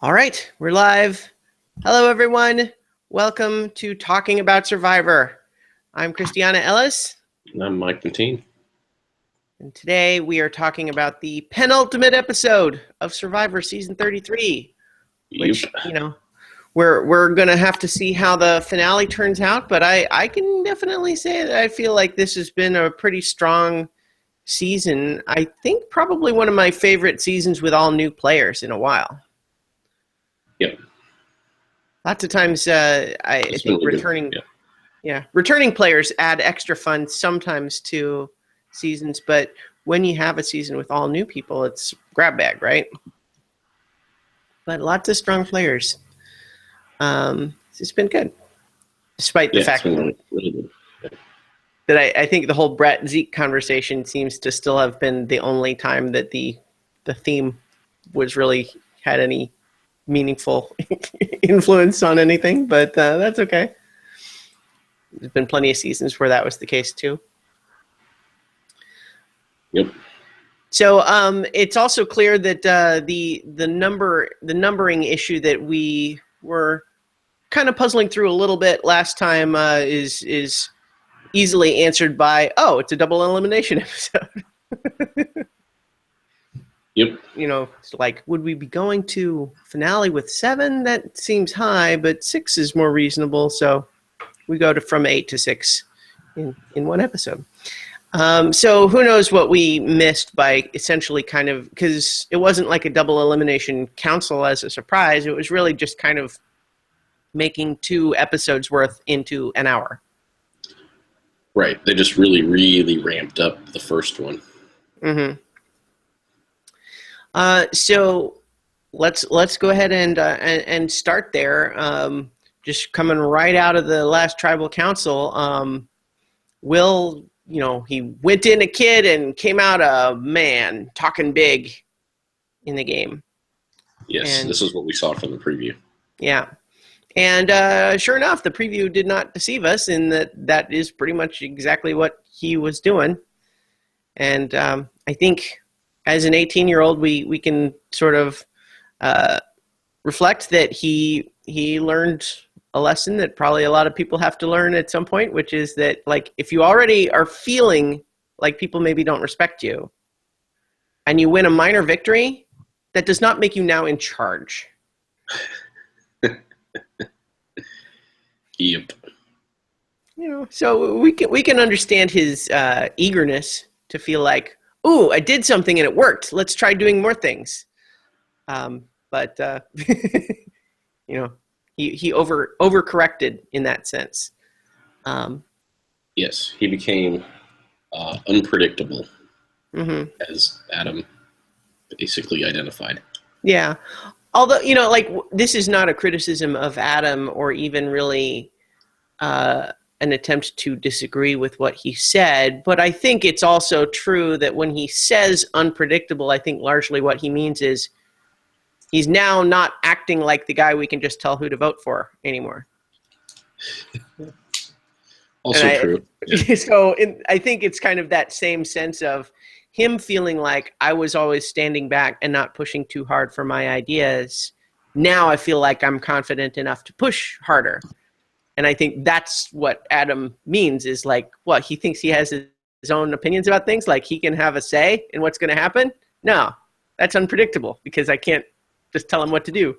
All right, we're live. Hello, everyone. Welcome to Talking About Survivor. I'm Christiana Ellis. And I'm Mike 13. And today we are talking about the penultimate episode of Survivor Season 33, which, we're going to have to see how the finale turns out. But I can definitely say that I feel like this has been a pretty strong season. I think probably one of my favorite seasons with all new players in a while. Yep. Lots of times, I think returning players add extra fun sometimes to seasons, but when you have a season with all new people, it's grab bag, right? But lots of strong players. It's been good, despite the fact really good. that I think the whole Brett Zeke conversation seems to still have been the only time that the theme was really had any meaningful influence on anything, but that's okay. There's been plenty of seasons where that was the case too. Yep. So it's also clear that the numbering issue that we were kind of puzzling through a little bit last time is easily answered by, it's a double elimination episode. Yep. It's like, would we be going to finale with 7? That seems high, but 6 is more reasonable. So we go from 8 to 6 in one episode. So who knows what we missed by essentially kind of, because it wasn't like a double elimination council as a surprise. It was really just kind of making 2 episodes worth into an hour. Right. They just really, really ramped up the first one. Mm-hmm. So let's go ahead and start there. Just coming right out of the last tribal council, Will, he went in a kid and came out a man, talking big in the game. Yes, and this is what we saw from the preview. Yeah. And sure enough, the preview did not deceive us in that is pretty much exactly what he was doing. And I think as an 18-year-old, we can sort of reflect that he learned a lesson that probably a lot of people have to learn at some point, which is that, like, if you already are feeling like people maybe don't respect you and you win a minor victory, that does not make you now in charge. Yep. So we can understand his eagerness to feel like, ooh, I did something and it worked. Let's try doing more things. But he overcorrected in that sense. Yes, he became unpredictable, as Adam basically identified. Yeah. Although, this is not a criticism of Adam or even really an attempt to disagree with what he said, but I think it's also true that when he says unpredictable, I think largely what he means is he's now not acting like the guy we can just tell who to vote for anymore. Also true. Yeah. So I think it's kind of that same sense of him feeling like I was always standing back and not pushing too hard for my ideas. Now I feel like I'm confident enough to push harder. And I think that's what Adam means is like, what, he thinks he has his own opinions about things? Like he can have a say in what's going to happen? No, that's unpredictable because I can't just tell him what to do.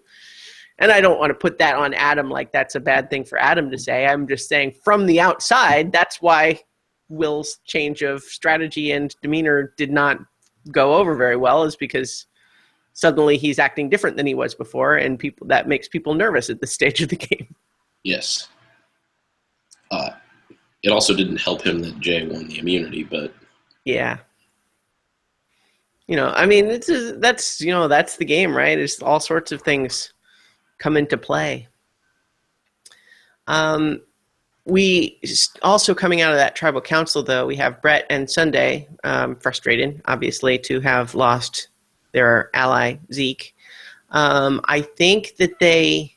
And I don't want to put that on Adam like that's a bad thing for Adam to say. I'm just saying from the outside, that's why Will's change of strategy and demeanor did not go over very well, is because suddenly he's acting different than he was before, and that makes people nervous at this stage of the game. Yes. It also didn't help him that Jay won the immunity, but yeah. I mean, that's the game, right? It's all sorts of things come into play. We also, coming out of that tribal council, though, we have Brett and Sunday frustrated, obviously, to have lost their ally, Zeke. I think that they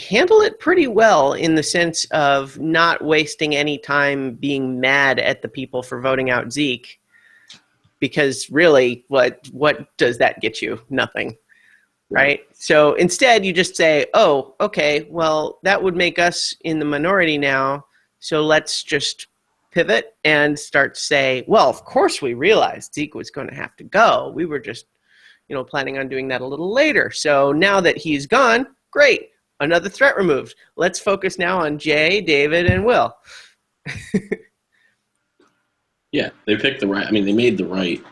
handle it pretty well in the sense of not wasting any time being mad at the people for voting out Zeke. Because really, what does that get you? Nothing. right? So instead, you just say, oh, okay, well, that would make us in the minority now. So let's just pivot and start to say, well, of course we realized Zeke was going to have to go. We were just, planning on doing that a little later. So now that he's gone, great. Another threat removed. Let's focus now on Jay, David, and Will. Yeah, they picked the right. I mean, they made the right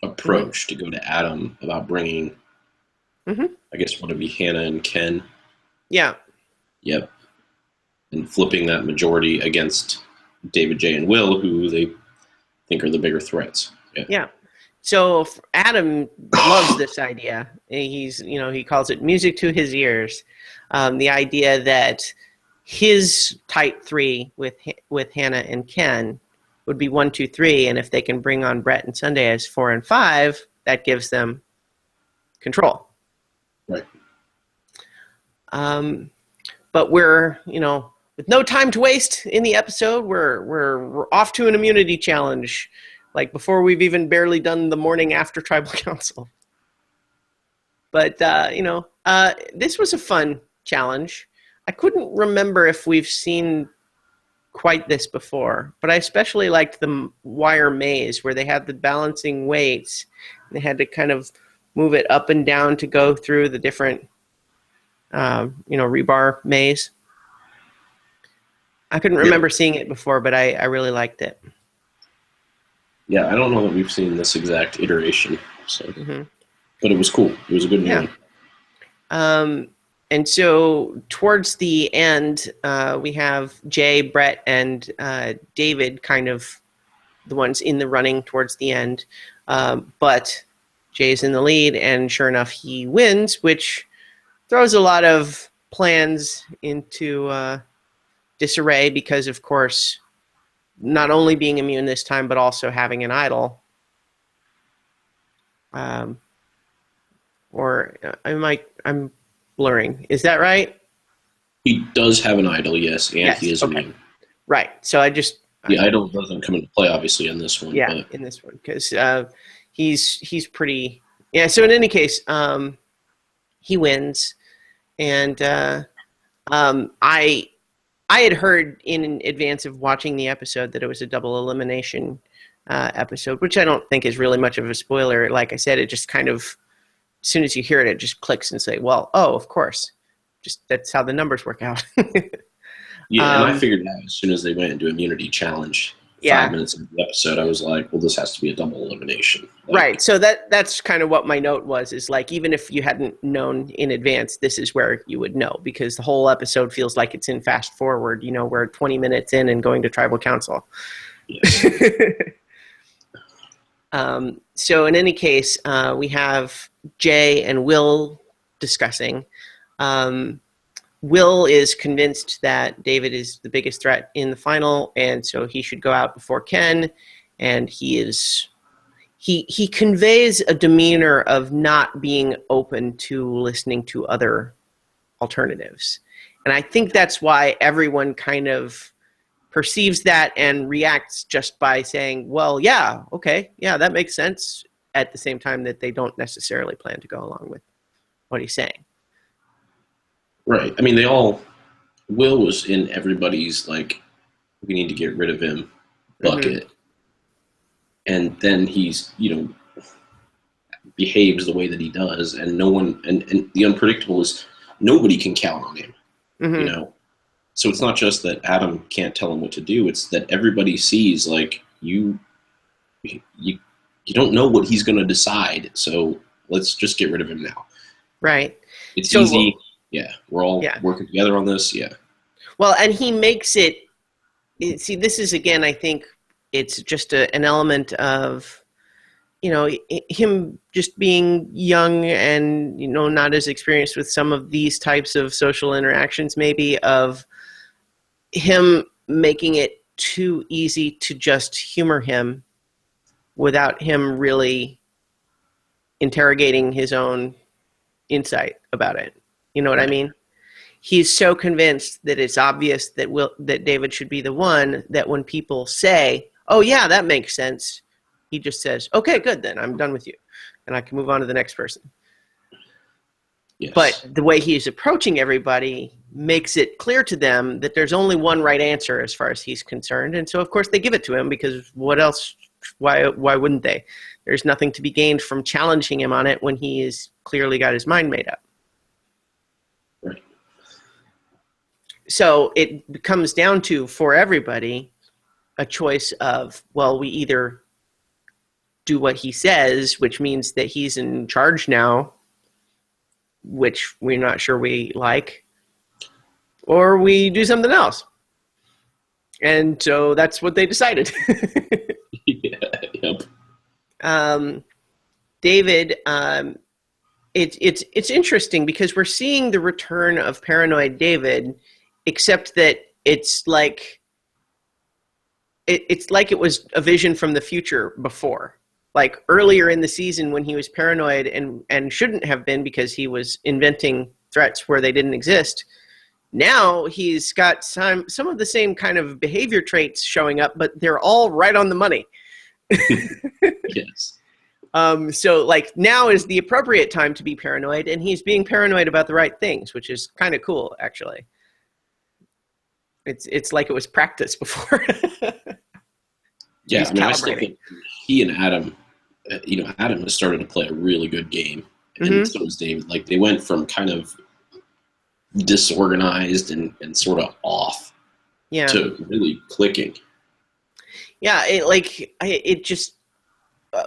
approach to go to Adam about bringing. I guess would it be Hannah and Ken? Yeah. Yep. And flipping that majority against David, Jay, and Will, who they think are the bigger threats. Yeah. So Adam loves this idea. He calls it music to his ears. The idea that his tight three with Hannah and Ken would be 1, 2, 3, and if they can bring on Brett and Sunday as 4 and 5, that gives them control. Right. But we're, with no time to waste in the episode, we're off to an immunity challenge, like before we've even barely done the morning after tribal council. But this was a fun challenge. I couldn't remember if we've seen quite this before, but I especially liked the wire maze where they had the balancing weights. They had to kind of move it up and down to go through the different, rebar maze. I couldn't remember seeing it before, but I really liked it. Yeah, I don't know that we've seen this exact iteration, so but it was cool. It was a good one. And so towards the end, we have Jay, Brett, and David kind of the ones in the running towards the end. But Jay's in the lead, and sure enough, he wins, which throws a lot of plans into disarray because, of course, not only being immune this time, but also having an idol. Or I'm blurring. Is that right? He does have an idol, yes, and yes, he is immune. Right. So the idol doesn't come into play, obviously, in this one. Yeah, in this one, because he's pretty. Yeah. So in any case, he wins, and I had heard in advance of watching the episode that it was a double elimination episode, which I don't think is really much of a spoiler. Like I said, it just kind of, as soon as you hear it, it just clicks and say, well, oh, of course. Just that's how the numbers work out. Yeah, and I figured out as soon as they went into immunity challenge, 5 minutes into the episode, I was like, well, this has to be a double elimination. Right. So that's kind of what my note was, is like, even if you hadn't known in advance, this is where you would know, because the whole episode feels like it's in fast forward. We're 20 minutes in and going to tribal council. Yes. So in any case, we have Jay and Will discussing. Will is convinced that David is the biggest threat in the final, and so he should go out before Ken. And he conveys a demeanor of not being open to listening to other alternatives. And I think that's why everyone kind of perceives that and reacts just by saying, well, yeah, okay, yeah, that makes sense, at the same time that they don't necessarily plan to go along with what he's saying. Right. I mean, Will was in everybody's, like, we need to get rid of him bucket. And then he's, behaves the way that he does, and no one, and the unpredictable is nobody can count on him, So it's not just that Adam can't tell him what to do, it's that everybody sees, like, you don't know what he's going to decide, so let's just get rid of him now. Right. It's easy. Yeah, we're all working together on this. Yeah. Well, and he makes it. See, this is, again, I think it's just an element of, him just being young and, not as experienced with some of these types of social interactions, maybe, of him making it too easy to just humor him without him really interrogating his own insight about it. You know what I mean? He's so convinced that it's obvious that David should be the one, that when people say, oh, yeah, that makes sense, he just says, okay, good, then I'm done with you, and I can move on to the next person. Yes. But the way he is approaching everybody makes it clear to them that there's only one right answer as far as he's concerned. And so, of course, they give it to him because what else? Why wouldn't they? There's nothing to be gained from challenging him on it when he has clearly got his mind made up. Right. So it comes down to, for everybody, a choice of, well, we either do what he says, which means that he's in charge now, which we're not sure we like, or we do something else. And so that's what they decided. Yep. David, it's interesting because we're seeing the return of paranoid David, except that it's like it was a vision from the future before. Like earlier in the season when he was paranoid and shouldn't have been because he was inventing threats where they didn't exist. Now he's got some of the same kind of behavior traits showing up, but they're all right on the money. Yes. So like now is the appropriate time to be paranoid, and he's being paranoid about the right things, which is kind of cool, actually. It's like it was practiced before. Yeah, I still think he and Adam, Adam has started to play a really good game, and so has David. Like they went from kind of disorganized and sort of off, to really clicking. Yeah, it just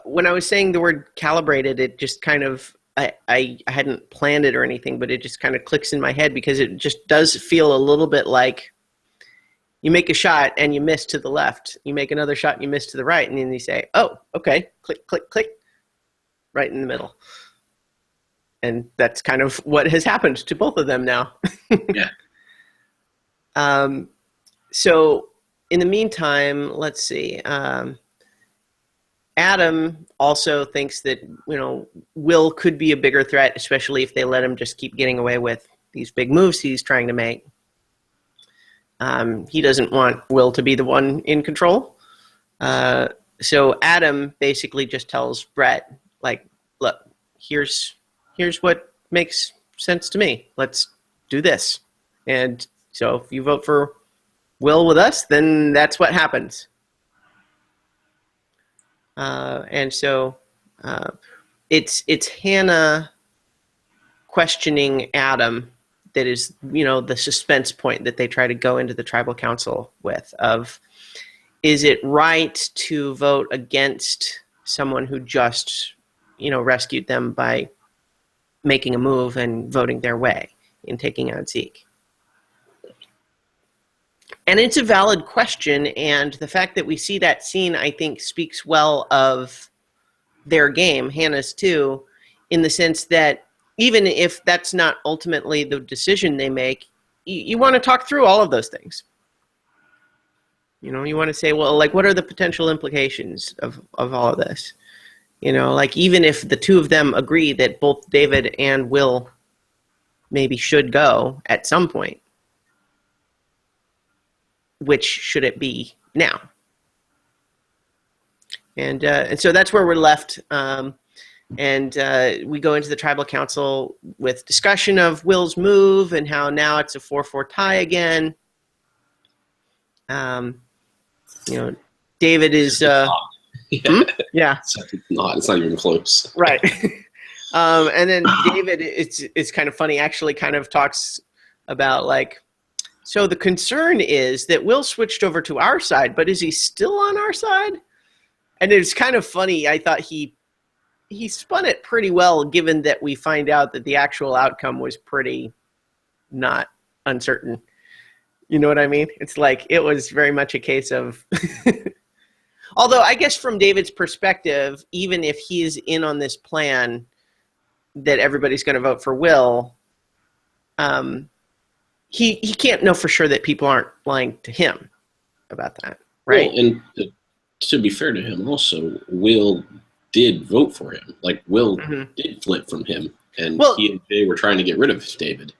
when I was saying the word calibrated, it just kind of I hadn't planned it or anything, but it just kind of clicks in my head because it just does feel a little bit like you make a shot and you miss to the left. You make another shot and you miss to the right, and then you say, "Oh, okay, click, click, click," right in the middle. And that's kind of what has happened to both of them now. Yeah. So in the meantime, let's see. Adam also thinks that, Will could be a bigger threat, especially if they let him just keep getting away with these big moves he's trying to make. He doesn't want Will to be the one in control. So Adam basically just tells Brett, like, look, here's what makes sense to me. Let's do this. And so if you vote for Will with us, then that's what happens. And so it's Hannah questioning Adam that is, the suspense point that they try to go into the tribal council with of, is it right to vote against someone who just, rescued them by making a move and voting their way in taking out Zeke? And it's a valid question, and the fact that we see that scene, I think, speaks well of their game, Hannah's too, in the sense that even if that's not ultimately the decision they make, you want to talk through all of those things. You want to say, well, like, what are the potential implications of all of this? Like, even if the two of them agree that both David and Will maybe should go at some point, which should it be now? And so that's where we're left. And we go into the tribal council with discussion of Will's move and how now it's a 4-4 tie again. David is... Yeah. Yeah. It's not even close. Right. And then David, it's kind of funny, actually kind of talks about like, so the concern is that Will switched over to our side, but is he still on our side? And it's kind of funny. I thought he spun it pretty well, given that we find out that the actual outcome was pretty not uncertain. You know what I mean? It's like it was very much a case of... Although I guess from David's perspective, even if he's in on this plan that everybody's going to vote for Will, he can't know for sure that people aren't lying to him about that, right? Well, and to be fair to him also, Will did vote for him. Like, Will did flip from him, and he and Jay were trying to get rid of David.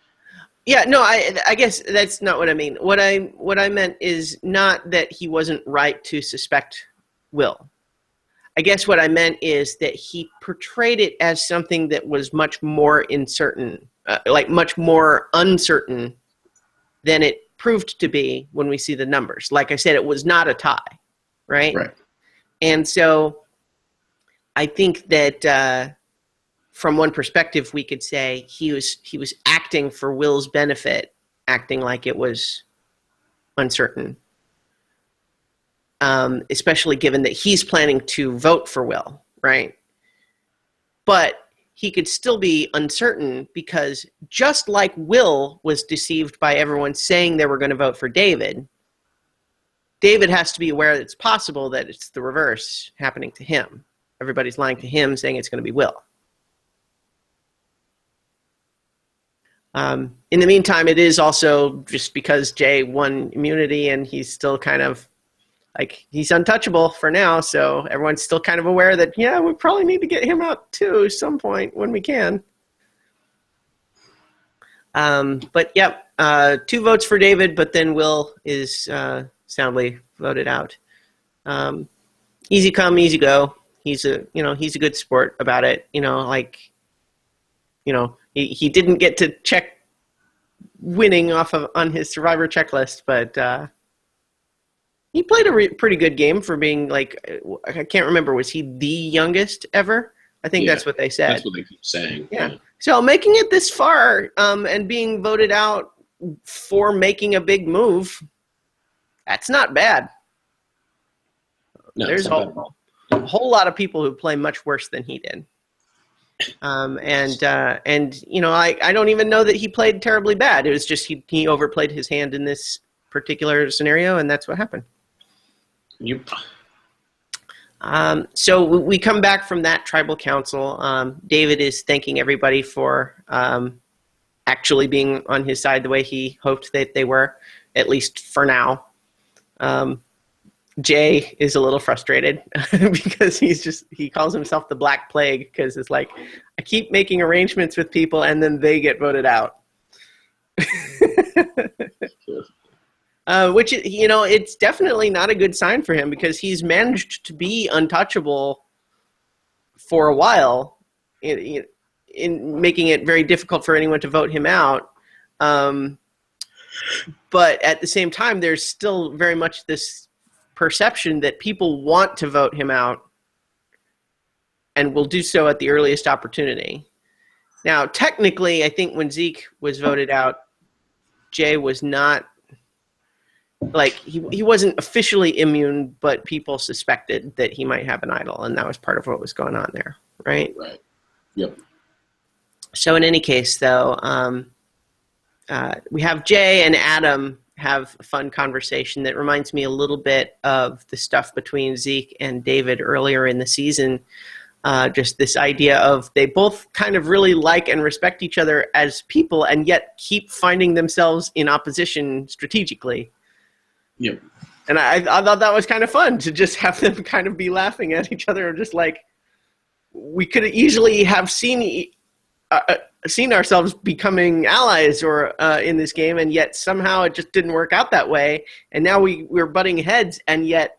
Yeah, no, I guess that's not what I mean. What I meant is not that he wasn't right to suspect Will. I guess what I meant is that he portrayed it as something that was much more uncertain like much more uncertain than it proved to be when we see the numbers. Like I said, it was not a tie, right? Right. And so I think that from one perspective, we could say he was acting for Will's benefit, acting like it was uncertain, especially given that he's planning to vote for Will, right? But he could still be uncertain because just like Will was deceived by everyone saying they were going to vote for David, David has to be aware that it's possible that it's the reverse happening to him. Everybody's lying to him, saying it's going to be Will. In the meantime, it is also just because Jay won immunity and he's still kind of like, he's untouchable for now, so everyone's still kind of aware that, yeah, we probably need to get him out too at some point when we can. But yep, 2 votes for David, but then Will is soundly voted out. Easy come, easy go. He's a good sport about it. He didn't get to check winning on his Survivor checklist, but he played a pretty good game for being like, I can't remember, was he the youngest ever? I think that's what they said. That's what they keep saying. Yeah. So making it this far and being voted out for making a big move, that's not bad. No, There's a whole lot of people who play much worse than he did. I don't even know that he played terribly bad. It was just he overplayed his hand in this particular scenario, and that's what happened. Yep. So we come back from that tribal council. David is thanking everybody for actually being on his side the way he hoped that they were, at least for now. Jay is a little frustrated because he calls himself the Black Plague because it's like, I keep making arrangements with people and then they get voted out. Which, it's definitely not a good sign for him because he's managed to be untouchable for a while in making it very difficult for anyone to vote him out. But at the same time, there's still very much this perception that people want to vote him out and will do so at the earliest opportunity. Now, technically, I think when Zeke was voted out, Jay was not, like, he wasn't officially immune, but people suspected that he might have an idol, and that was part of what was going on there, right? Right. Yep. So in any case, though, we have Jay and Adam have a fun conversation that reminds me a little bit of the stuff between Zeke and David earlier in the season. Just this idea of they both kind of really like and respect each other as people and yet keep finding themselves in opposition strategically. Yep. And I thought that was kind of fun to just have them kind of be laughing at each other, just like we could easily have seen ourselves becoming allies or in this game, and yet somehow it just didn't work out that way. And now we're butting heads, and yet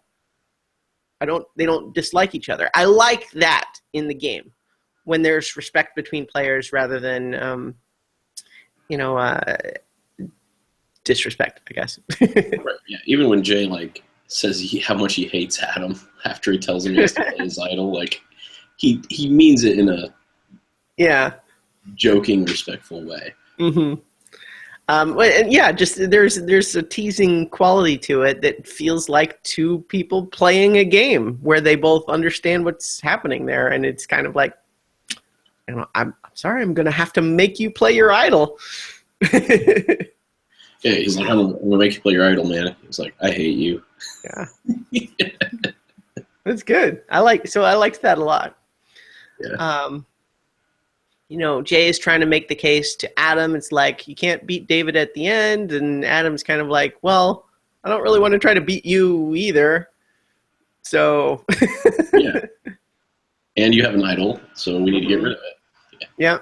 they don't dislike each other. I like that in the game when there's respect between players rather than disrespect, I guess. Right. Yeah. Even when Jay says how much he hates Adam after he tells him he has to play his idol, he means it in a joking, respectful way. Mm-hmm. And just there's a teasing quality to it that feels like two people playing a game where they both understand what's happening there, and it's kind of like, I'm sorry, I'm gonna have to make you play your idol. Yeah, he's like, I'm gonna make you play your idol, man. He's like, I hate you. Yeah, that's good. I liked that a lot. Yeah. Jay is trying to make the case to Adam. It's like, you can't beat David at the end. And Adam's kind of like, well, I don't really want to try to beat you either. So. Yeah. And you have an idol, so we need to get rid of it. Yeah.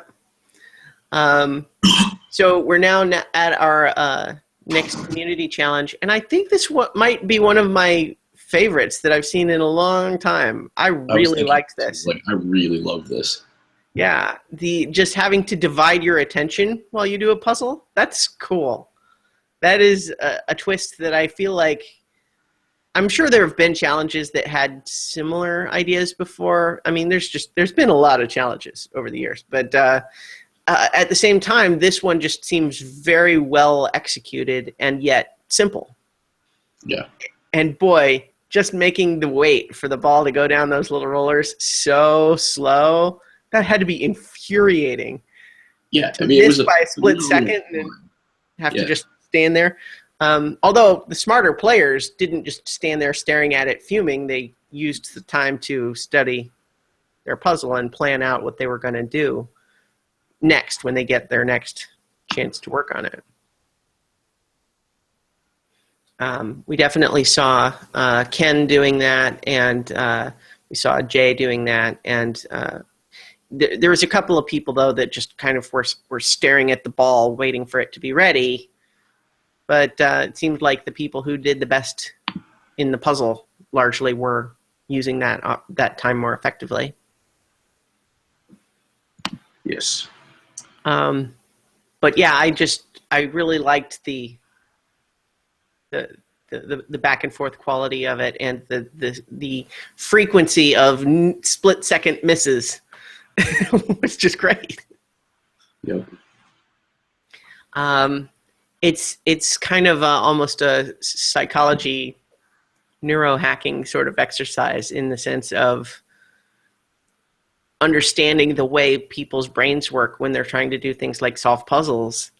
So we're now at our next community challenge. And I think this might be one of my favorites that I've seen in a long time. I really liked this. I really love this. Yeah, the just having to divide your attention while you do a puzzle, that's cool. That is a twist that I feel like I'm sure there have been challenges that had similar ideas before. I mean, there's been a lot of challenges over the years, but at the same time, this one just seems very well executed and yet simple. Yeah. And boy, just making the wait for the ball to go down those little rollers so slow, that had to be infuriating. Yeah, To miss by a split second and have to just stand there. Although the smarter players didn't just stand there staring at it fuming, they used the time to study their puzzle and plan out what they were going to do next when they get their next chance to work on it. We definitely saw Ken doing that, and we saw Jay doing that, and there was a couple of people, though, that just kind of were staring at the ball, waiting for it to be ready. But it seemed like the people who did the best in the puzzle largely were using that time more effectively. Yes. But yeah, I really liked the back and forth quality of it, and the frequency of split second misses was just great. Yep. It's kind of almost a psychology neurohacking sort of exercise in the sense of understanding the way people's brains work when they're trying to do things like solve puzzles,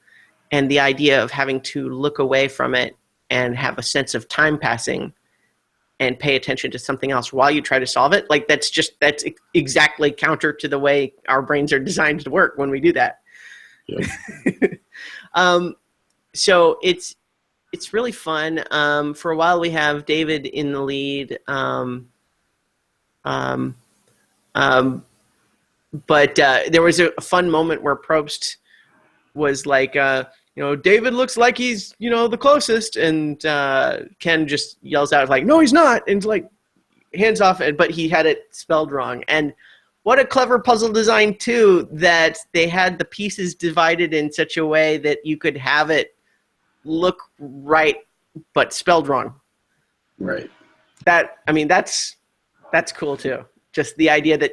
and the idea of having to look away from it and have a sense of time passing and pay attention to something else while you try to solve it. Like that's exactly counter to the way our brains are designed to work when we do that. Yep. So it's really fun. For a while we have David in the lead. But there was a fun moment where Probst was like, David looks like he's, the closest. And Ken just yells out, like, no, he's not. And like, hands off it. But he had it spelled wrong. And what a clever puzzle design, too, that they had the pieces divided in such a way that you could have it look right, but spelled wrong. Right. That's cool, too. Just the idea that,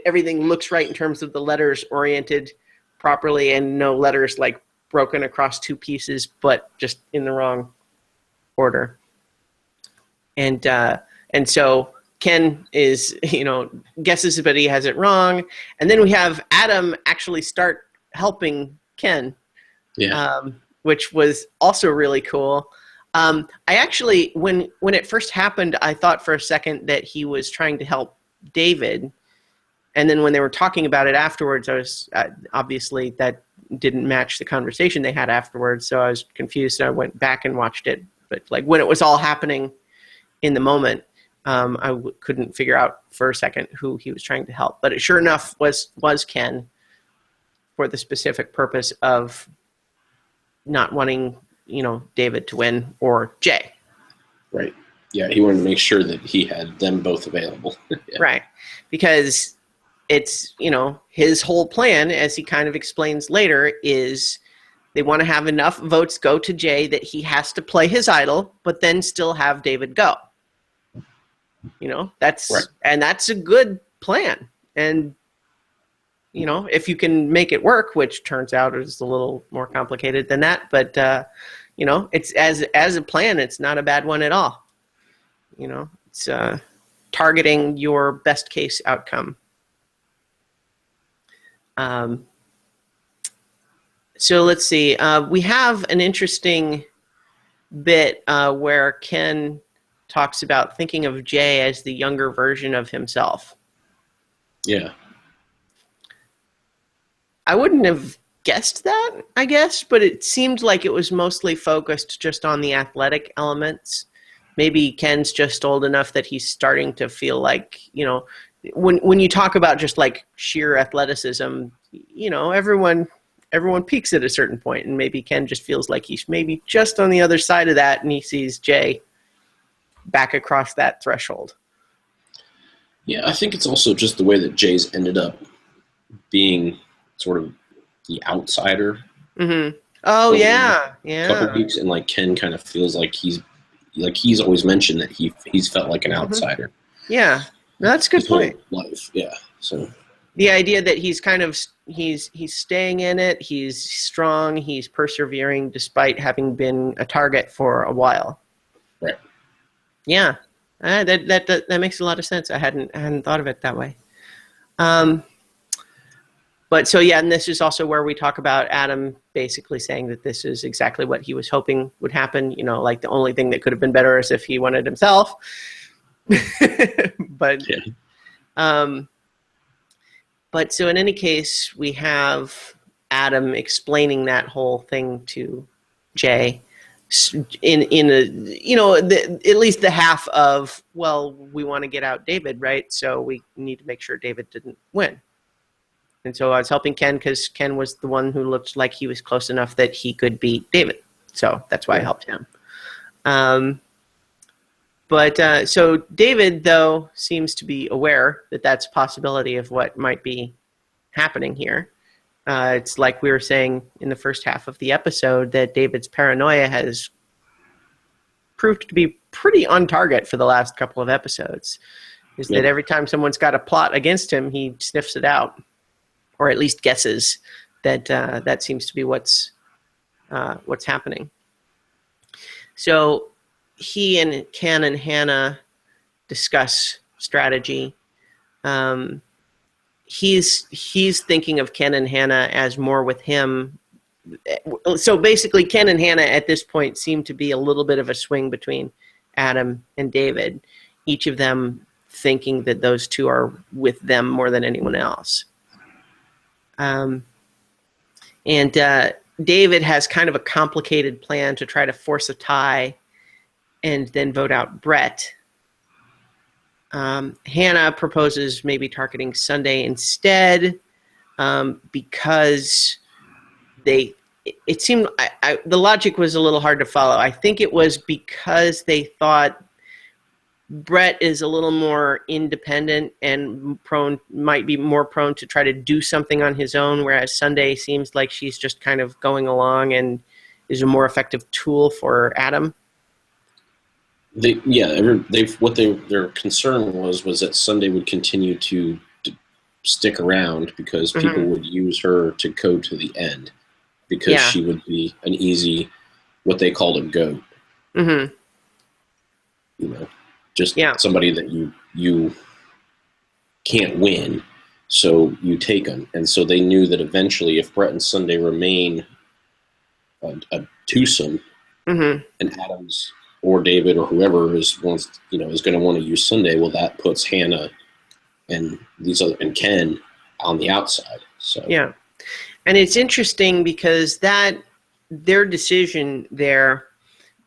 everything looks right in terms of the letters oriented properly and no letters like broken across two pieces, but just in the wrong order. And so Ken is, guesses, but he has it wrong. And then we have Adam actually start helping Ken, which was also really cool. I actually, when it first happened, I thought for a second that he was trying to help David. And then when they were talking about it afterwards, I was obviously that didn't match the conversation they had afterwards. So I was confused. I went back and watched it. But like when it was all happening in the moment, I couldn't figure out for a second who he was trying to help. But it sure enough was Ken, for the specific purpose of not wanting, David to win or Jay. Right. Yeah, he wanted to make sure that he had them both available. Yeah. Right. Because it's, his whole plan, as he kind of explains later, is they want to have enough votes go to Jay that he has to play his idol, but then still have David go. That's right. And that's a good plan. And, if you can make it work, which turns out is a little more complicated than that, but, it's as a plan, it's not a bad one at all. It's targeting your best case outcome. So let's see. We have an interesting bit where Ken talks about thinking of Jay as the younger version of himself. Yeah. I wouldn't have guessed that, I guess, but it seemed like it was mostly focused just on the athletic elements. Maybe Ken's just old enough that he's starting to feel like, when you talk about just like sheer athleticism, everyone peaks at a certain point, and maybe Ken just feels like he's maybe just on the other side of that, and he sees Jay back across that threshold. Yeah, I think it's also just the way that Jay's ended up being sort of the outsider. Mm-hmm. Oh, Over yeah. a couple Yeah. weeks, and like Ken kind of feels like he's always mentioned that he's felt like an Mm-hmm. outsider Yeah. That's a good his whole point. life. Yeah. So The idea that he's kind of he's staying in it, he's strong, he's persevering despite having been a target for a while. right. Yeah, that makes a lot of sense. I hadn't thought of it that way. But so yeah, and this is also where we talk about Adam basically saying that this is exactly what he was hoping would happen. You know, like the only thing that could have been better is if he won it himself. But Yeah. But so in any case, we have Adam explaining that whole thing to Jay in a, you know, at least the half of, well, we want to get out David, right? So we need to make sure David didn't win. And so I was helping Ken because Ken was the one who looked like he was close enough that he could beat David. So that's why I helped him. But so David, though, seems to be aware that that's a possibility of what might be happening here. It's like we were saying in the first half of the episode that David's paranoia has proved to be pretty on target for the last couple of episodes. Is that every time someone's got a plot against him, he sniffs it out, or at least guesses that that seems to be what's happening. So he and Ken and Hannah discuss strategy. He's thinking of Ken and Hannah as more with him. So basically, Ken and Hannah at this point seem to be a little bit of a swing between Adam and David, each of them thinking that those two are with them more than anyone else. And David has kind of a complicated plan to try to force a tie and then vote out Brett. Hannah proposes maybe targeting Sunday instead because it seemed the logic was a little hard to follow. I think it was because they thought Brett is a little more independent and might be more prone to try to do something on his own, whereas Sunday seems like she's just kind of going along and is a more effective tool for Adam. Their concern was that Sunday would continue to stick around because people would use her to go to the end because she would be an easy, what they called a goat. Mm-hmm. You know, just somebody that you can't win, so you take them. And so they knew that eventually, if Brett and Sunday remain a twosome, and Adams or David or whoever is going to want to use Sunday, well, that puts Hannah and and Ken on the outside. So yeah, and it's interesting because their decision there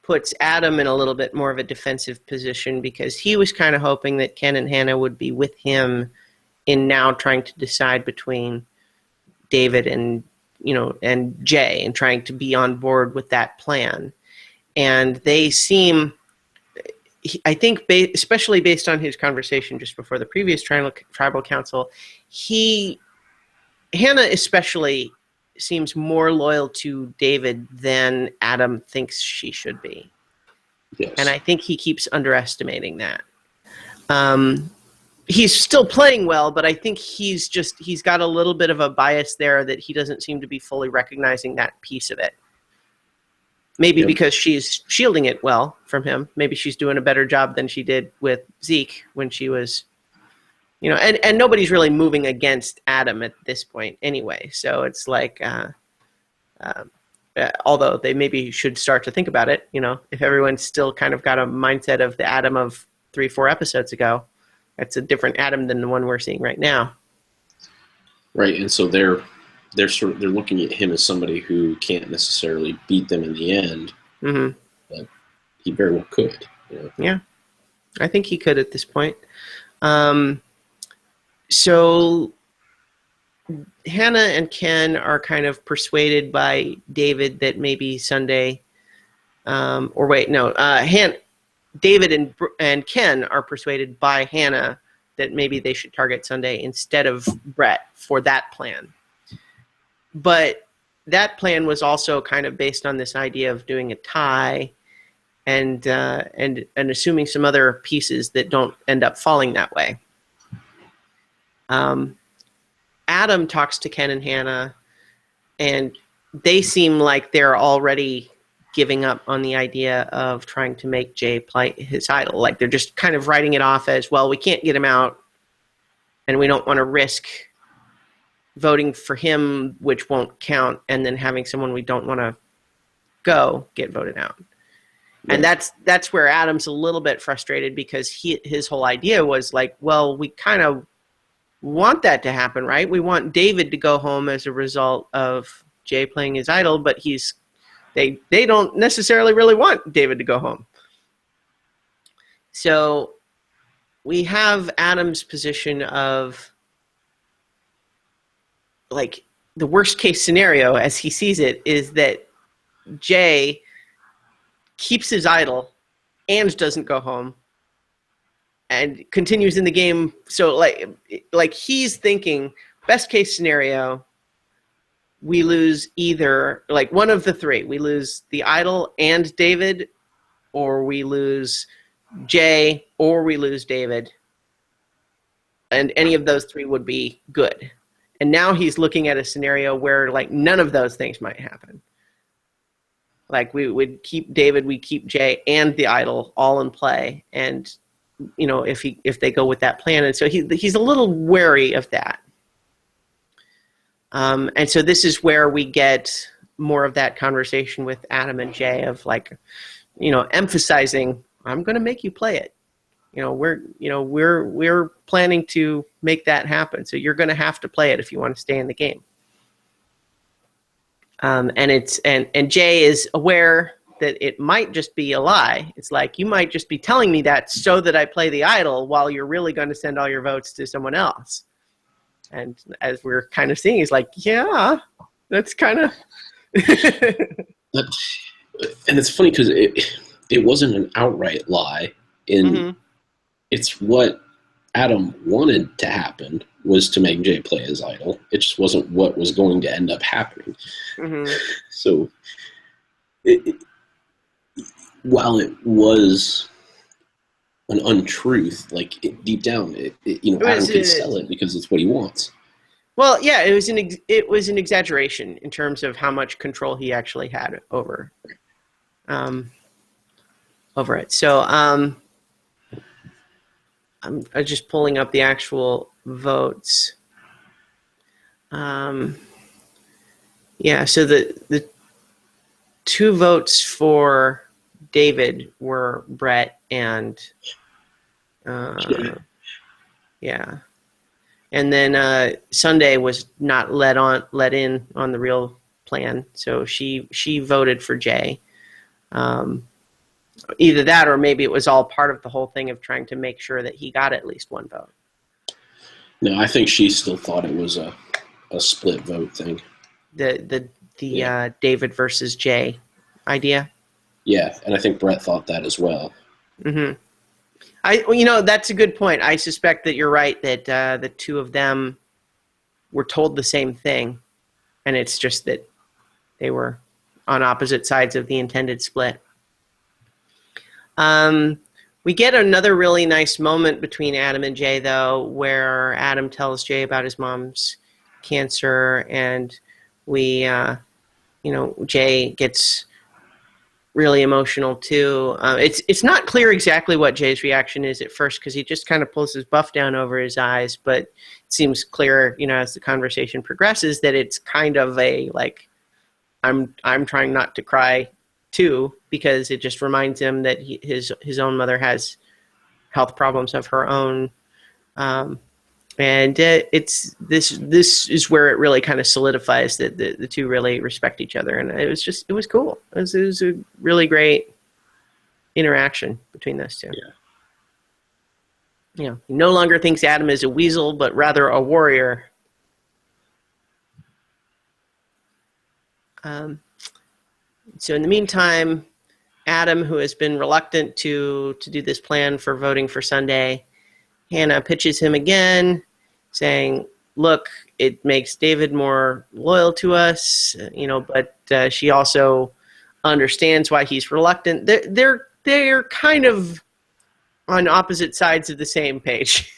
puts Adam in a little bit more of a defensive position because he was kind of hoping that Ken and Hannah would be with him in now trying to decide between David and Jay and trying to be on board with that plan. And they seem, I think, especially based on his conversation just before the previous tribal council, Hannah especially seems more loyal to David than Adam thinks she should be. Yes. And I think he keeps underestimating that. He's still playing well, but I think he's got a little bit of a bias there that he doesn't seem to be fully recognizing that piece of it. Maybe because she's shielding it well from him. Maybe she's doing a better job than she did with Zeke when she was, and nobody's really moving against Adam at this point anyway. So it's like, although they maybe should start to think about it, if everyone's still kind of got a mindset of the Adam of 3-4 episodes ago, that's a different Adam than the one we're seeing right now. Right. And so they're looking at him as somebody who can't necessarily beat them in the end, but he very well could. Yeah, I think he could at this point. So Hannah and Ken are kind of persuaded by David that maybe Sunday, David and Ken are persuaded by Hannah that maybe they should target Sunday instead of Brett for that plan. But that plan was also kind of based on this idea of doing a tie and assuming some other pieces that don't end up falling that way. Adam talks to Ken and Hannah, and they seem like they're already giving up on the idea of trying to make Jay play his idol. Like they're just kind of writing it off as, well, we can't get him out, and we don't want to risk voting for him, which won't count, and then having someone we don't want to go get voted out. Right. And that's where Adam's a little bit frustrated, because his whole idea was like, well, we kind of want that to happen, right? We want David to go home as a result of Jay playing his idol, but they don't necessarily really want David to go home. So we have Adam's position of, like, the worst case scenario as he sees it is that Jay keeps his idol and doesn't go home and continues in the game. So like he's thinking, best case scenario, we lose either, like, one of the three. We lose the idol and David, or we lose Jay, or we lose David. And any of those three would be good. And now he's looking at a scenario where, like, none of those things might happen. Like, we would keep David, we keep Jay and the idol all in play. And, you know, if they go with that plan. And so he's a little wary of that. And so this is where we get more of that conversation with Adam and Jay of, like, you know, emphasizing, I'm going to make you play it. We're planning to make that happen. So you're going to have to play it if you want to stay in the game. And Jay is aware that it might just be a lie. It's like, you might just be telling me that so that I play the idol, while you're really going to send all your votes to someone else. And as we're kind of seeing, he's like, yeah, that's kind of. And it's funny because it wasn't an outright lie. It's what Adam wanted to happen, was to make Jay play his idol. It just wasn't what was going to end up happening. So, while it was an untruth, like, deep down, Adam can sell it because it's what he wants. Well, yeah, it was an exaggeration in terms of how much control he actually had over it. So, I'm just pulling up the actual votes. So the two votes for David were Brett and yeah. And then Sunday was not let in on the real plan, so she voted for Jay. Either that, or maybe it was all part of the whole thing of trying to make sure that he got at least one vote. No, I think she still thought it was a split vote thing. The David versus Jay idea. Yeah, and I think Brett thought that as well. Mm-hmm. That's a good point. I suspect that you're right, that the two of them were told the same thing, and it's just that they were on opposite sides of the intended split. We get another really nice moment between Adam and Jay, though, where Adam tells Jay about his mom's cancer, and Jay gets really emotional too. It's not clear exactly what Jay's reaction is at first, because he just kind of pulls his buff down over his eyes, but it seems clear, as the conversation progresses, that it's kind of a, like, I'm trying not to cry too, because it just reminds him that his own mother has health problems of her own. And this is where it really kind of solidifies that the two really respect each other, and it was cool. It was a really great interaction between those two. Yeah. He no longer thinks Adam is a weasel, but rather a warrior. So in the meantime, Adam, who has been reluctant to do this plan for voting for Sunday, Hannah pitches him again, saying, look, it makes David more loyal to us, but she also understands why he's reluctant. They're kind of on opposite sides of the same page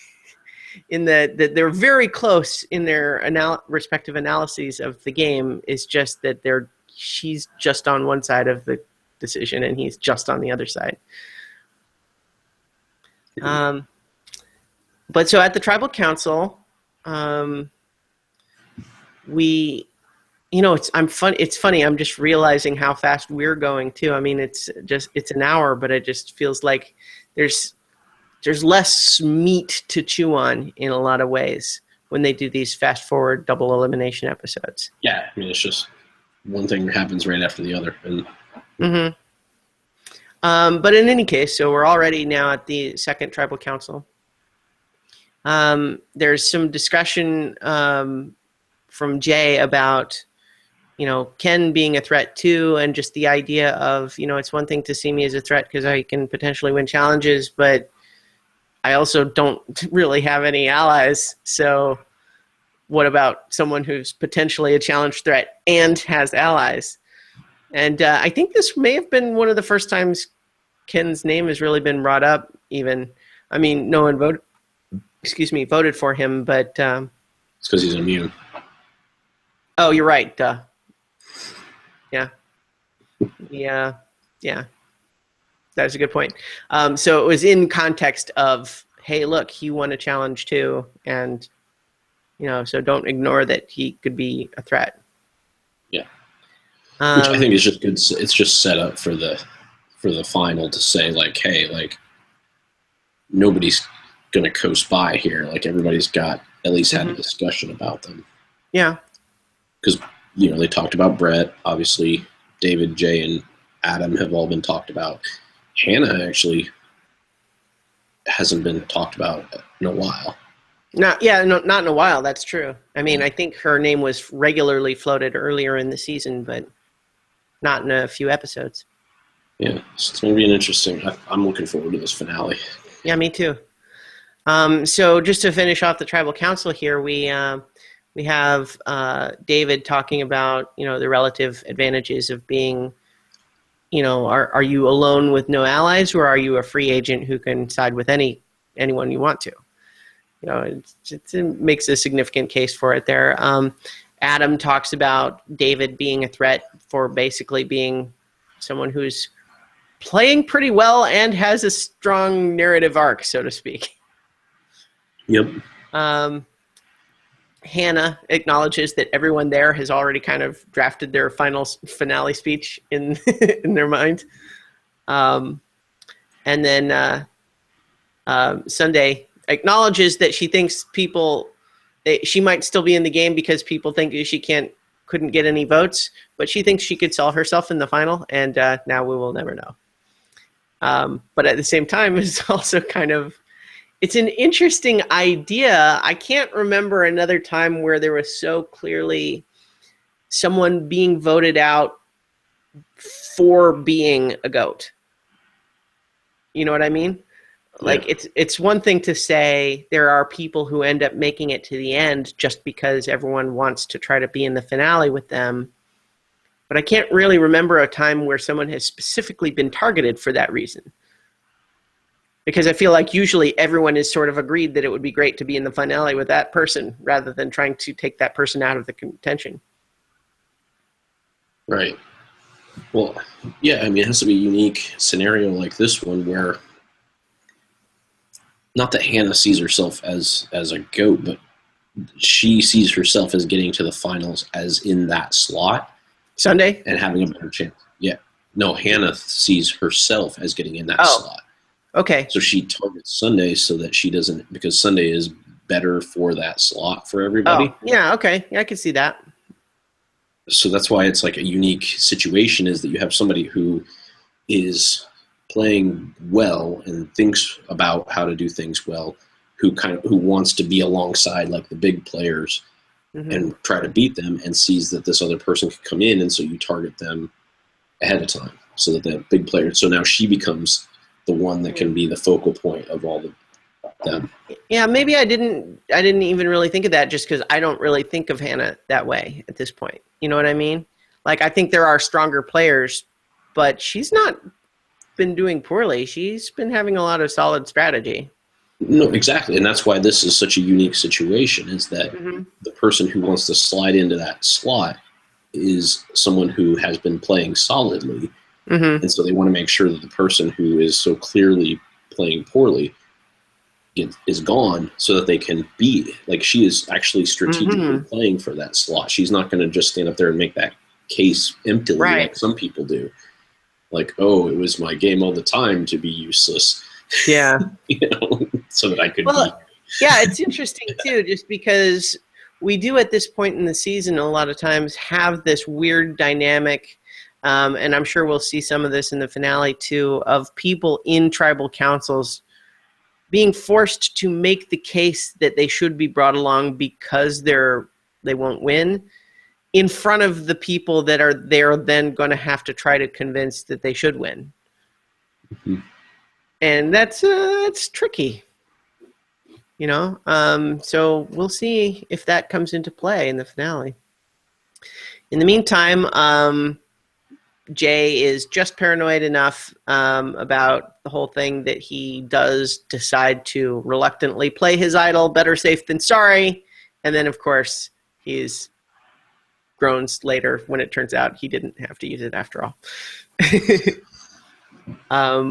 in that they're very close in their respective analyses of the game. Is just that she's just on one side of the decision and he's just on the other side. But so at the tribal council, it's funny. I'm just realizing how fast we're going too. I mean, it's an hour, but it just feels like there's less meat to chew on in a lot of ways when they do these fast forward double elimination episodes. Yeah, I mean, it's just one thing happens right after the other. But in any case, so we're already now at the second tribal council. There's some discussion from Jay about, Ken being a threat too, and just the idea of, it's one thing to see me as a threat because I can potentially win challenges, but I also don't really have any allies. So what about someone who's potentially a challenge threat and has allies? And I think this may have been one of the first times Ken's name has really been brought up even. I mean, no one voted for him, but... it's because he's immune. Oh, you're right. Duh. Yeah. Yeah. That's a good point. So it was in context of, hey, look, he won a challenge too, and so don't ignore that he could be a threat. Yeah, which I think is just good. It's just set up for the final to say like, hey, like nobody's gonna coast by here. Like everybody's got at least had a discussion about them. Yeah, because they talked about Brett, obviously. David, Jay, and Adam have all been talked about. Hannah actually hasn't been talked about in a while. Not in a while. That's true. I mean, I think her name was regularly floated earlier in the season, but not in a few episodes. Yeah, so it's going to be an interesting. I'm looking forward to this finale. Yeah, me too. So just to finish off the tribal council here, we have David talking about the relative advantages of being. Are you alone with no allies, or are you a free agent who can side with anyone you want to? It makes a significant case for it there. Adam talks about David being a threat for basically being someone who's playing pretty well and has a strong narrative arc, so to speak. Yep. Hannah acknowledges that everyone there has already kind of drafted their finale speech in in their mind. And then Sunday acknowledges that she thinks she might still be in the game because people think she couldn't get any votes, but she thinks she could sell herself in the final, and now we will never know. But at the same time, it's also it's an interesting idea. I can't remember another time where there was so clearly someone being voted out for being a goat. You know what I mean? Yeah. Like it's one thing to say there are people who end up making it to the end just because everyone wants to try to be in the finale with them. But I can't really remember a time where someone has specifically been targeted for that reason. Because I feel like usually everyone is sort of agreed that it would be great to be in the finale with that person rather than trying to take that person out of the contention. Right. Well, yeah, I mean, it has to be a unique scenario like this one where not that Hannah sees herself as a GOAT, but she sees herself as getting to the finals as in that slot. Sunday? And having a better chance. Yeah. No, Hannah sees herself as getting in that slot. Okay. So she targets Sunday so that she doesn't, because Sunday is better for that slot for everybody. Oh, yeah, okay. Yeah, I can see that. So that's why it's like a unique situation is that you have somebody who is playing well and thinks about how to do things well, who wants to be alongside like the big players and try to beat them, and sees that this other person can come in, and so you target them ahead of time so that the big player. So now she becomes the one that can be the focal point of all the them. Yeah, maybe I didn't even really think of that, just because I don't really think of Hannah that way at this point. You know what I mean? Like, I think there are stronger players, but she's not been doing poorly. She's been having a lot of solid strategy. No, exactly. And that's why this is such a unique situation, is that the person who wants to slide into that slot is someone who has been playing solidly. And so they want to make sure that the person who is so clearly playing poorly is gone, so that they can be, like, she is actually strategically playing for that slot. She's not going to just stand up there and make that case emptily like some people do. Like, oh, it was my game all the time to be useless. Yeah. So that I could be. Yeah, it's interesting too, just because we do at this point in the season a lot of times have this weird dynamic, and I'm sure we'll see some of this in the finale too, of people in tribal councils being forced to make the case that they should be brought along because they won't win, in front of the people that they're then going to have to try to convince that they should win. And that's tricky, so we'll see if that comes into play in the finale. In the meantime, Jay is just paranoid enough about the whole thing that he does decide to reluctantly play his idol, better safe than sorry. And then, of course, he's groans later when it turns out he didn't have to use it after all.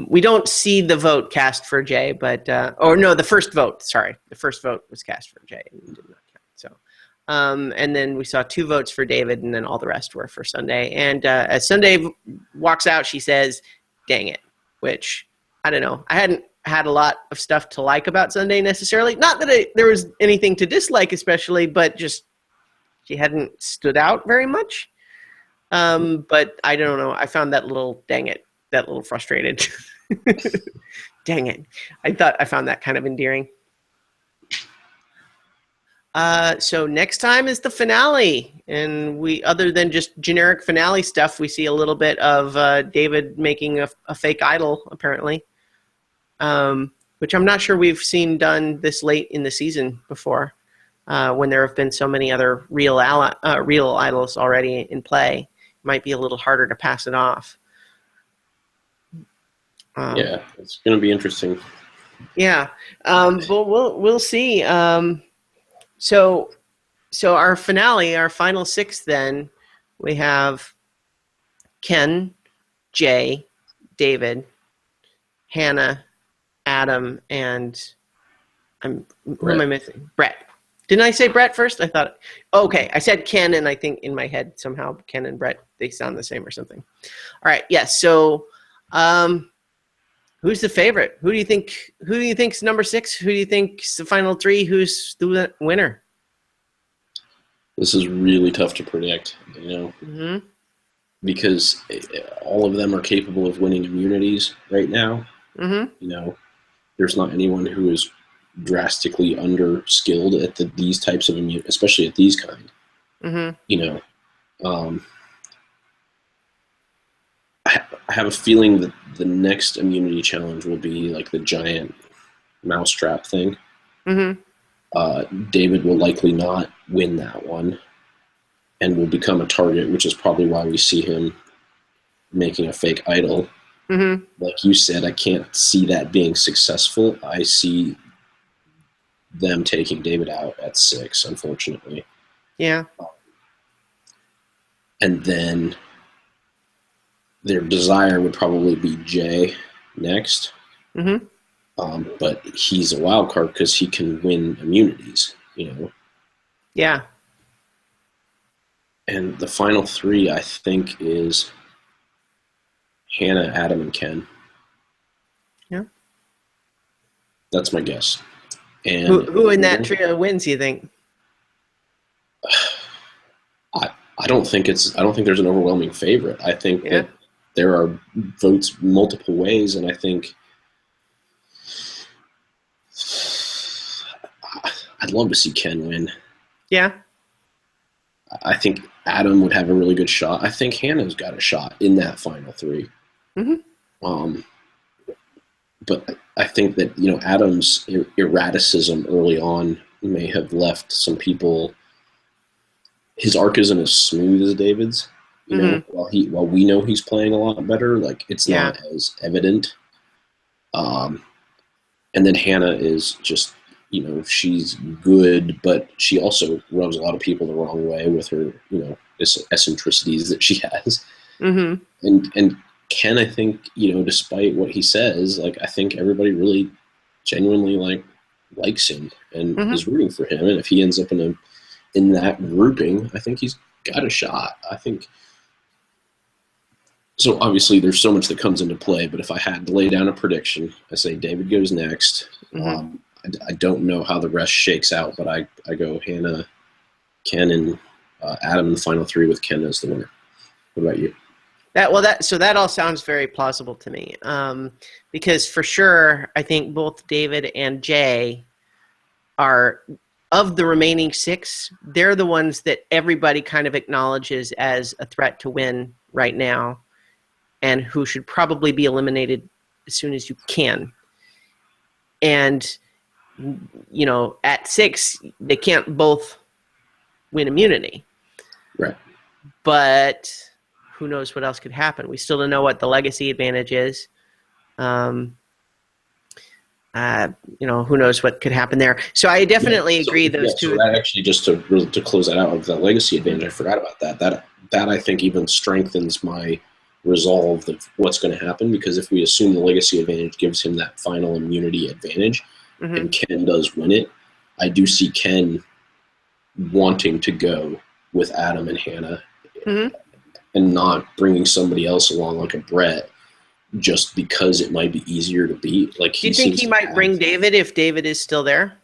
We don't see the vote cast for Jay, but the first vote. Sorry, the first vote was cast for Jay and did not count. So, and then we saw 2 votes for David, and then all the rest were for Sunday. And as Sunday walks out, she says, "Dang it," which I don't know. I hadn't had a lot of stuff to like about Sunday necessarily. Not that there was anything to dislike, especially, but just she hadn't stood out very much. But I don't know. I found that little "dang it," that little frustrated. Dang it. I found that kind of endearing. So next time is the finale, and other than just generic finale stuff, we see a little bit of David making a fake idol, apparently, which I'm not sure we've seen done this late in the season before, when there have been so many other real idols already in play. It might be a little harder to pass it off. Yeah, it's going to be interesting. Yeah, but we'll see. So our finale, our final 6, then we have Ken, Jay, David, Hannah, Adam, and who am I missing? Brett. Didn't I say Brett first? I thought. Okay, I said Ken, and I think in my head somehow Ken and Brett, they sound the same or something. All right. Yes. So. Who's the favorite? Who do you think's number 6? Who do you think's the final 3? Who's the winner? This is really tough to predict, because all of them are capable of winning immunities right now. There's not anyone who is drastically under-skilled at these types of immunity, especially at these kind. I have a feeling that the next immunity challenge will be like the giant mousetrap thing. David will likely not win that one and will become a target, which is probably why we see him making a fake idol. Like you said, I can't see that being successful. I see them taking David out at 6, unfortunately. Yeah. And then their desire would probably be Jay next. But he's a wild card because he can win immunities, Yeah. And the final 3, I think, is Hannah, Adam, and Ken. Yeah. That's my guess. And who in that trio wins, you think? I don't think there's an overwhelming favorite. I think that there are votes multiple ways, and I think I'd love to see Ken win. Yeah. I think Adam would have a really good shot. I think Hannah's got a shot in that final 3. but I think that, Adam's erraticism early on may have left some people. His arc isn't as smooth as David's. While we know he's playing a lot better, like it's not as evident. And then Hannah is just, she's good, but she also rubs a lot of people the wrong way with her, eccentricities that she has. Mm-hmm. And Ken, I think, despite what he says, like, I think everybody really genuinely likes him and is rooting for him. And if he ends up in that grouping, I think he's got a shot. I think. So obviously there's so much that comes into play, but if I had to lay down a prediction, I say David goes next. I don't know how the rest shakes out, but I go Hannah, Ken, and Adam in the final three with Ken as the winner. What about you? That all sounds very plausible to me, because for sure I think both David and Jay are, of the remaining six, they're the ones that everybody kind of acknowledges as a threat to win right now, and who should probably be eliminated as soon as you can. And, at 6, they can't both win immunity. Right. But who knows what else could happen? We still don't know what the legacy advantage is. Who knows what could happen there. So I definitely agree those two. So that actually, just to close that out of the legacy advantage, I forgot about that. That I think even strengthens my resolve of what's going to happen, because if we assume the legacy advantage gives him that final immunity advantage and Ken does win it, I do see Ken wanting to go with Adam and Hannah and not bringing somebody else along like a Brett just because it might be easier to beat. Like, do you think he might bring David if David is still there?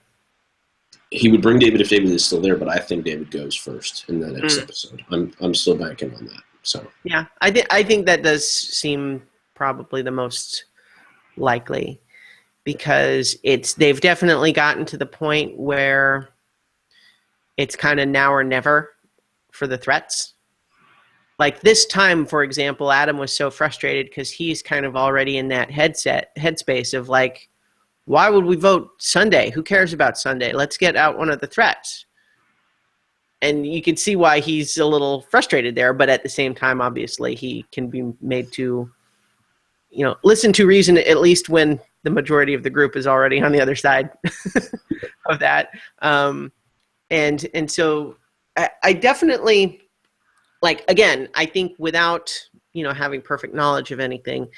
He would bring David if David is still there, but I think David goes first in the next episode. I'm still banking on that. So yeah, I think that does seem probably the most likely, because they've definitely gotten to the point where it's kind of now or never for the threats. Like this time, for example, Adam was so frustrated because he's kind of already in that headspace of like, why would we vote Sunday? Who cares about Sunday? Let's get out one of the threats. And you can see why he's a little frustrated there, but at the same time, obviously, he can be made to, listen to reason, at least when the majority of the group is already on the other side of that. And so I definitely, again, I think without, having perfect knowledge of anything,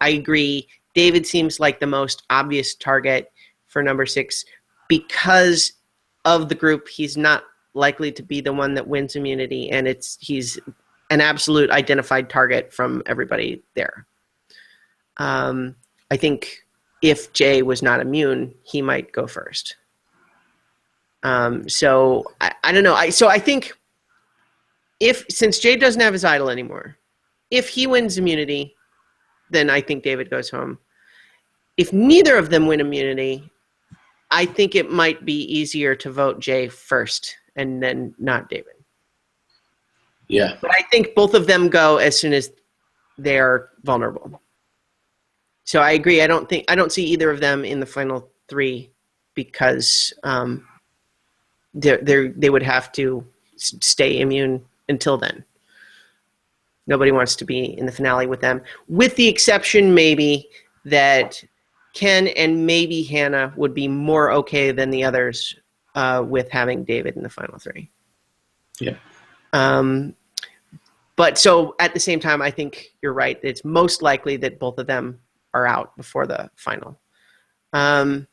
I agree. David seems like the most obvious target for number 6 because of the group. He's not likely to be the one that wins immunity, and he's an absolute identified target from everybody there. I think if Jay was not immune, he might go first. So I don't know. I think since Jay doesn't have his idol anymore, if he wins immunity, then I think David goes home. If neither of them win immunity, I think it might be easier to vote Jay first and then not David. Yeah. But I think both of them go as soon as they are vulnerable. So I agree. I don't see either of them in the final 3 because they would have to stay immune until then. Nobody wants to be in the finale with them, with the exception maybe that Ken and maybe Hannah would be more okay than the others with having David in the final 3. Yeah. But so at the same time, I think you're right. It's most likely that both of them are out before the final. And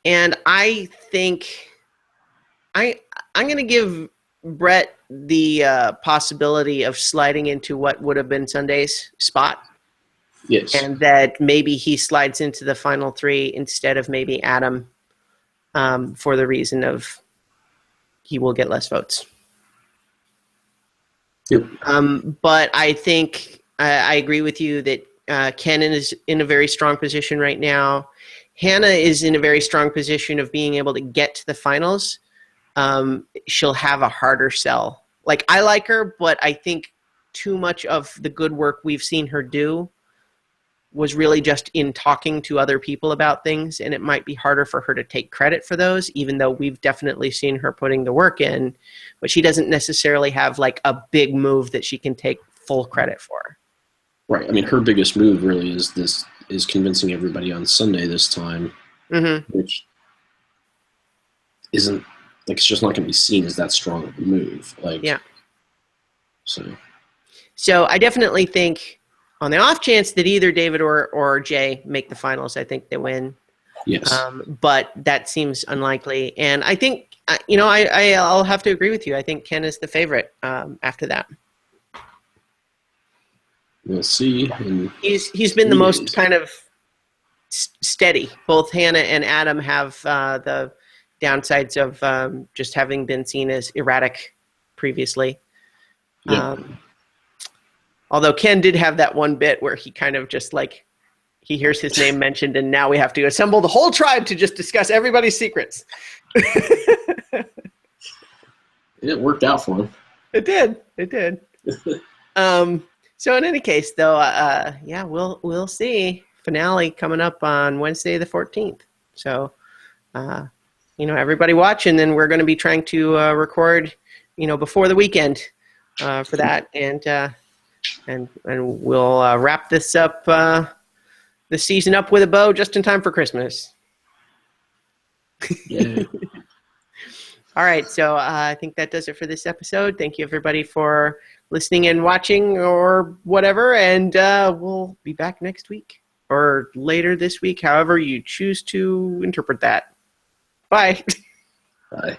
I think I'm going to give Brett the possibility of sliding into what would have been Sunday's spot. Yes. And that maybe he slides into the final 3 instead of maybe Adam, for the reason of he will get less votes. Yep. But I think I agree with you that Ken is in a very strong position right now. Hannah is in a very strong position of being able to get to the finals. She'll have a harder sell. Like, I like her, but I think too much of the good work we've seen her do was really just in talking to other people about things, and it might be harder for her to take credit for those, even though we've definitely seen her putting the work in, but she doesn't necessarily have like a big move that she can take full credit for. Right. I mean, her biggest move really is convincing everybody on Sunday this time, which isn't like, it's just not going to be seen as that strong of a move. Like, yeah. So I definitely think, on the off chance that either David or Jay make the finals, I think they win. Yes. But that seems unlikely. And I think, I'll have to agree with you. I think Ken is the favorite after that. We'll see. He's been the most kind of steady. Both Hannah and Adam have the downsides of just having been seen as erratic previously. Yeah. Although Ken did have that one bit where he kind of just like, he hears his name mentioned and now we have to assemble the whole tribe to just discuss everybody's secrets. It worked out for him. It did. So in any case, though, we'll see. Finale coming up on Wednesday the 14th. So, everybody watch, and then we're going to be trying to record, before the weekend for that, and we'll wrap this up, the season up with a bow just in time for Christmas. Yeah. All right, so I think that does it for this episode. Thank you, everybody, for listening and watching or whatever, and we'll be back next week or later this week, however you choose to interpret that. Bye. Bye.